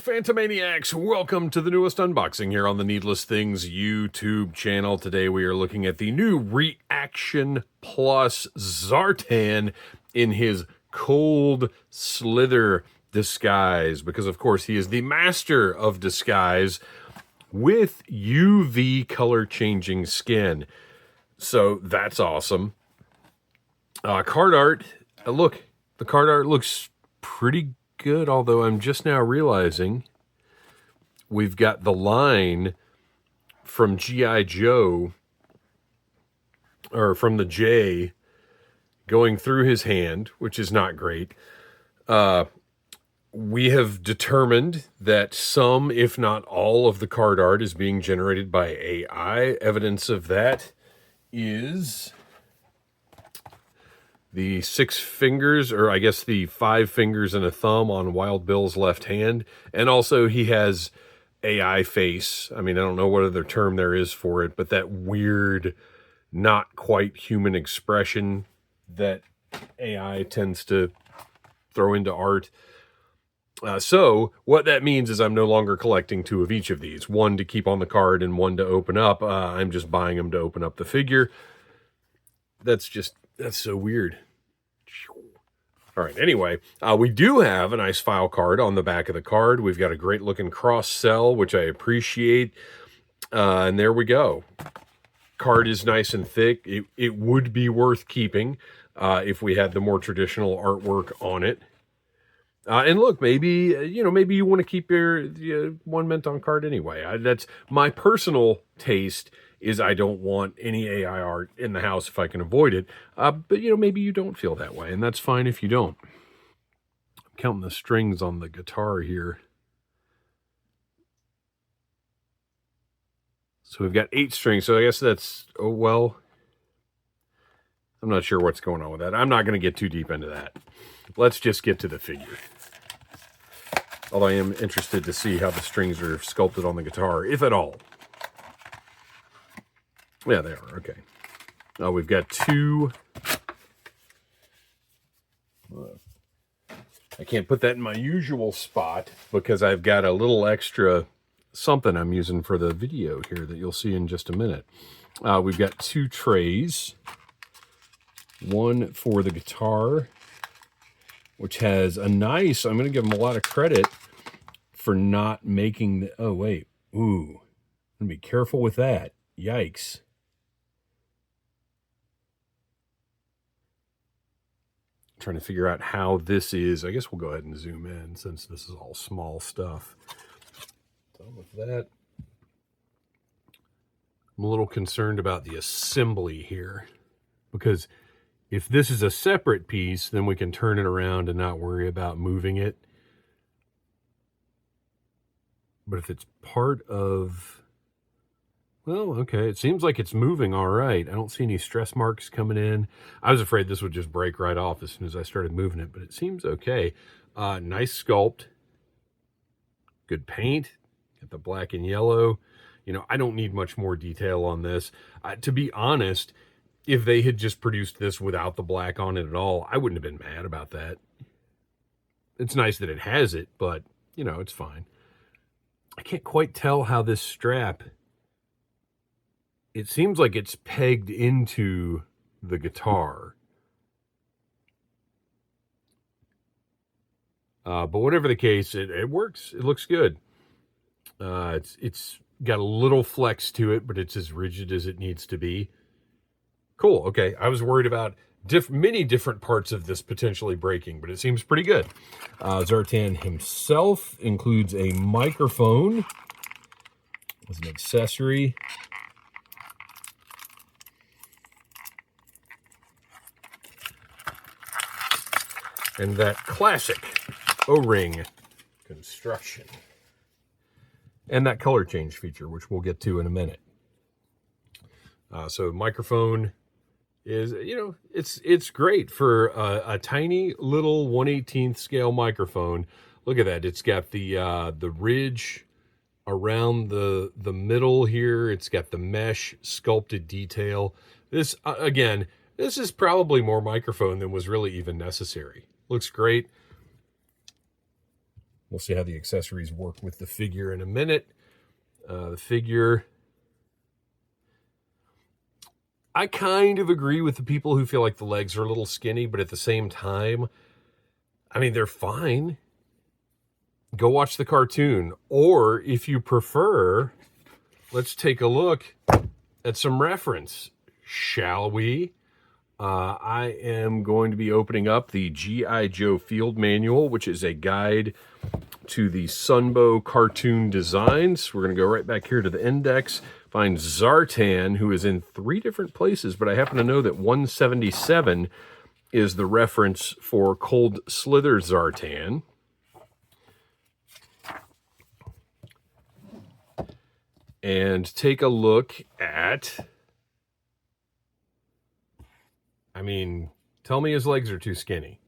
Phantomaniacs, welcome to the newest unboxing here on the Needless Things YouTube channel. Today we are looking at the new ReAction Plus Zartan in his cold Slither disguise, because of course he is the master of disguise with UV color changing skin. So that's awesome. Card art, look, the card art looks pretty good, although I'm just now realizing we've got the line from G.I. Joe, or from the J, going through his hand, which is not great. We have determined that some, if not all, of the card art is being generated by AI. Evidence of that is the 6 fingers, or I guess the 5 fingers and a thumb on Wild Bill's left hand. And also he has AI face. I mean, I don't know what other term there is for it, but that weird, not quite human expression that AI tends to throw into art. So what that means is I'm no longer collecting 2 of each of these. One to keep on the card and one to open up. I'm just buying them to open up the figure. That's so weird. All right, anyway, we do have a nice file card on the back of the card. We've got a great looking cross sell, which I appreciate. And there we go. Card is nice and thick. It would be worth keeping if we had the more traditional artwork on it. And look, maybe you want to keep your 1 mint on card anyway. That's my personal taste. Is I don't want any AI art in the house if I can avoid it. But, maybe you don't feel that way, and that's fine if you don't. I'm counting the strings on the guitar here. So we've got 8 strings, so I guess that's, oh, well, I'm not sure what's going on with that. I'm not going to get too deep into that. Let's just get to the figure. Although I am interested to see how the strings are sculpted on the guitar, if at all. Yeah, they are. Okay. We've got 2. I can't put that in my usual spot because I've got a little extra something I'm using for the video here that you'll see in just a minute. We've got 2 trays. One for the guitar, which has a nice, I'm going to give them a lot of credit for not making the, oh, wait. Ooh. I'm going to be careful with that. Yikes. Trying to figure out how this is. I guess we'll go ahead and zoom in since this is all small stuff. Done with that. I'm a little concerned about the assembly here, because if this is a separate piece, then we can turn it around and not worry about moving it. But if it's part of, well, okay, it seems like it's moving all right. I don't see any stress marks coming in. I was afraid this would just break right off as soon as I started moving it, but it seems okay. Nice sculpt. Good paint. Got the black and yellow. I don't need much more detail on this. To be honest, if they had just produced this without the black on it at all, I wouldn't have been mad about that. It's nice that it has it, but, it's fine. I can't quite tell how this strap, it seems like it's pegged into the guitar. But whatever the case, it works. It looks good. It's got a little flex to it, but it's as rigid as it needs to be. Cool. Okay. I was worried about many different parts of this potentially breaking, but it seems pretty good. Zartan himself includes a microphone as an accessory. And that classic O-ring construction. And that color change feature, which we'll get to in a minute. So microphone is, it's great for a tiny little 1/18 scale microphone. Look at that. It's got the ridge around the middle here. It's got the mesh sculpted detail. This, again, this is probably more microphone than was really even necessary. Looks great. We'll see how the accessories work with the figure in a minute. The figure, I kind of agree with the people who feel like the legs are a little skinny, but at the same time, I mean, they're fine. Go watch the cartoon. Or if you prefer, let's take a look at some reference, shall we? I am going to be opening up the G.I. Joe Field Manual, which is a guide to the Sunbow cartoon designs. We're going to go right back here to the index, find Zartan, who is in 3 different places, but I happen to know that 177 is the reference for Cold Slither Zartan. And take a look at, I mean, tell me his legs are too skinny.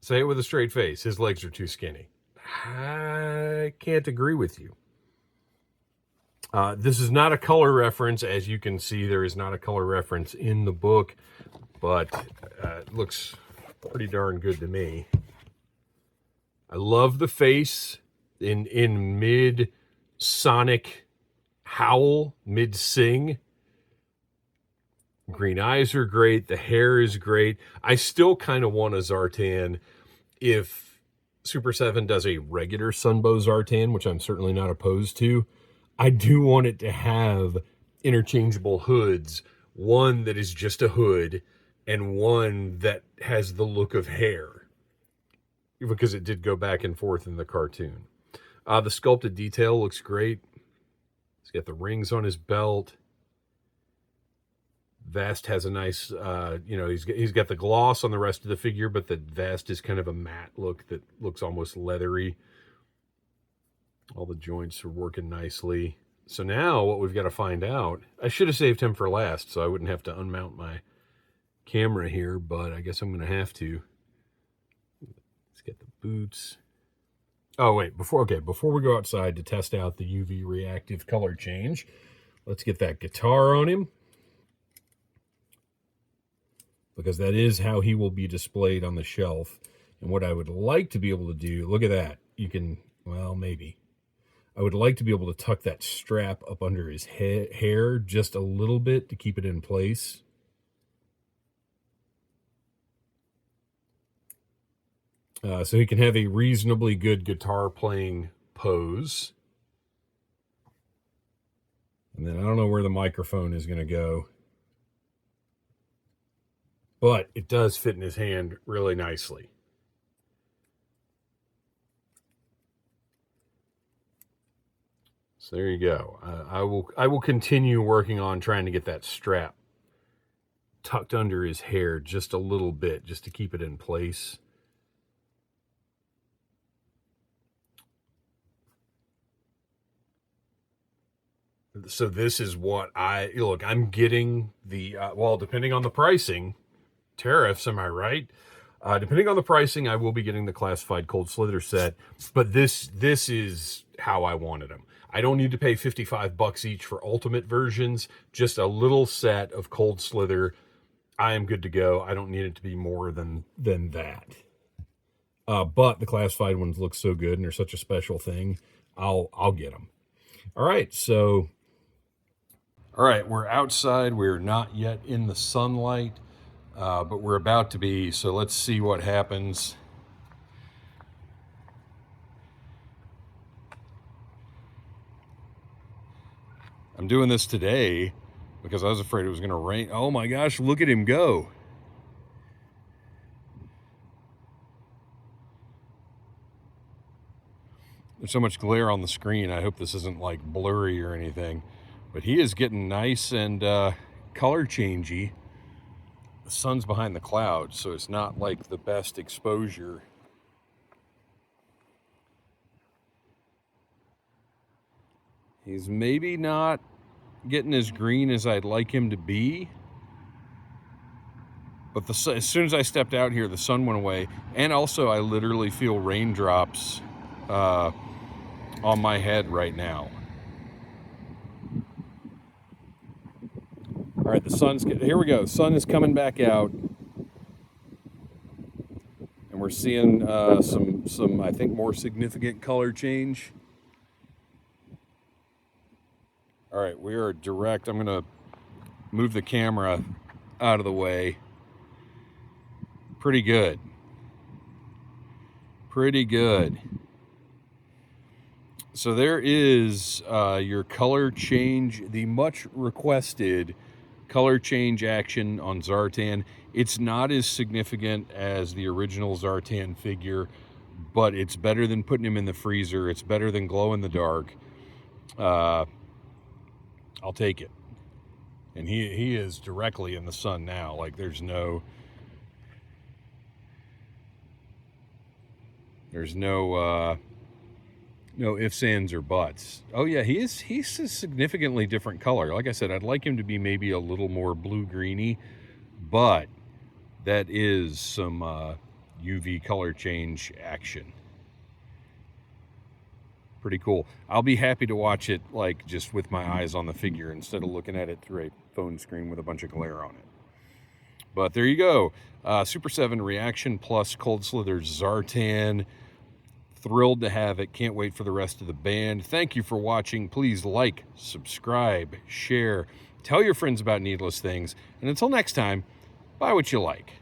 Say it with a straight face. His legs are too skinny. I can't agree with you. This is not a color reference. As you can see, there is not a color reference in the book, but it looks pretty darn good to me. I love the face in mid-sonic howl, mid-sing. Green eyes are great. The hair is great. I still kind of want a Zartan if Super 7 does a regular Sunbow Zartan, which I'm certainly not opposed to. I do want it to have interchangeable hoods, one that is just a hood and one that has the look of hair, because it did go back and forth in the cartoon. The sculpted detail looks great. He's got the rings on his belt. Vest has a nice, he's got the gloss on the rest of the figure, but the vest is kind of a matte look that looks almost leathery. All the joints are working nicely. So now what we've got to find out, I should have saved him for last so I wouldn't have to unmount my camera here, but I guess I'm going to have to. Let's get the boots. Oh, wait, before we go outside to test out the UV reactive color change, let's get that guitar on him, because that is how he will be displayed on the shelf. And what I would like to be able to do, look at that. You can, well, maybe. I would like to be able to tuck that strap up under his hair just a little bit to keep it in place. So he can have a reasonably good guitar playing pose. And then I don't know where the microphone is going to go, but it does fit in his hand really nicely. So there you go. I will continue working on trying to get that strap tucked under his hair just a little bit, just to keep it in place. So this is what I'm getting the, well, depending on the pricing, tariffs, am I right? Depending on the pricing, I will be getting the classified Cold Slither set, but this is how I wanted them. I don't need to pay $55 each for ultimate versions, just a little set of Cold Slither. I am good to go. I don't need it to be more than that. But the classified ones look so good and they're such a special thing. I'll get them. All right, so all right, we're outside. We're not yet in the sunlight, but we're about to be. So let's see what happens. I'm doing this today because I was afraid it was going to rain. Oh my gosh, look at him go. There's so much glare on the screen. I hope this isn't like blurry or anything, but he is getting nice and color changey. The sun's behind the clouds, so it's not like the best exposure. He's maybe not getting as green as I'd like him to be, but as soon as I stepped out here, the sun went away, and also I literally feel raindrops on my head right now. All right, the sun's here we go. The sun is coming back out, and And we're seeing some I think more significant color change. All right, we are direct. I'm gonna move the camera out of the way. Pretty good. Pretty good. So there is your color change, the much requested color change action on Zartan. It's not as significant as the original Zartan figure, but it's better than putting him in the freezer. It's better than glow in the dark. I'll take it. And he is directly in the sun now. Like there's no no ifs, ands, or buts. Oh yeah, he's a significantly different color. Like I said, I'd like him to be maybe a little more blue-greeny, but that is some UV color change action. Pretty cool. I'll be happy to watch it like just with my eyes on the figure instead of looking at it through a phone screen with a bunch of glare on it. But there you go. Super 7 ReAction plus Cold Slither Zartan. Thrilled to have it. Can't wait for the rest of the band. Thank you for watching. Please like, subscribe, share, tell your friends about Needless Things. And until next time, buy what you like.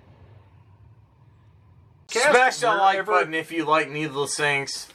Smash that like button if you like Needless Things.